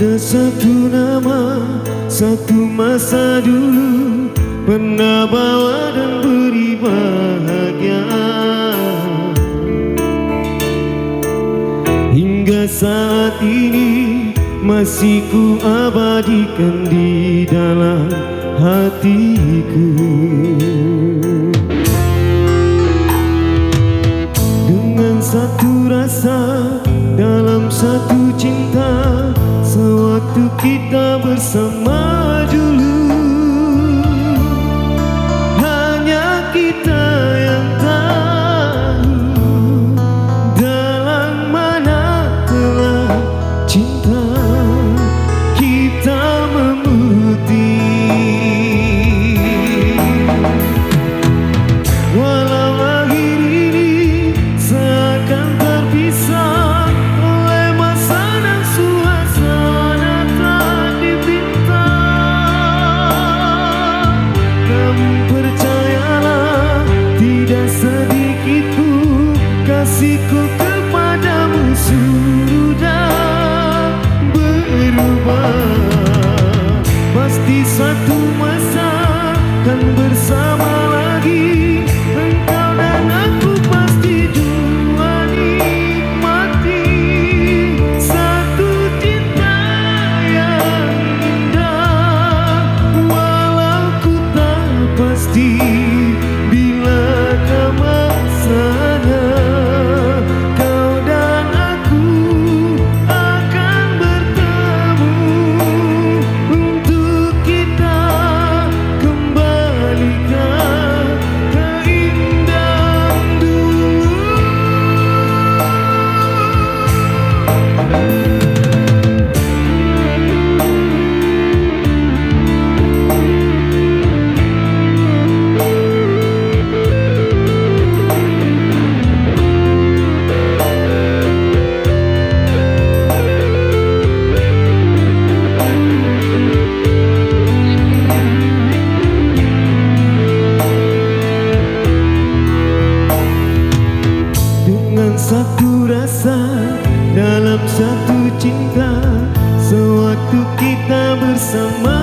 Ada satu nama, satu masa dulu pernah bawa dan beri bahagia. Hingga saat ini masih ku abadikan di dalam hatiku. Dengan satu rasa dalam satu cinta, sewaktu kita bersama dulu, hanya kita yang tahu dalam mana telah cinta kita memutih. Walau akhir ini seakan terpisah oleh masa dan suasana tak dipinta, namun percayalah tidak sedikit pun kasihku kepadamu sudah berubah. Pasti satu masa kan bersama lagi, engkau dan aku pasti jua nikmati satu cinta yang indah. Walau ku tak pasti bila masanya kau dan aku akan bertemu, untuk kita kembalikan keindahan dulu. Dengan satu rasa dalam satu cinta, sewaktu kita bersama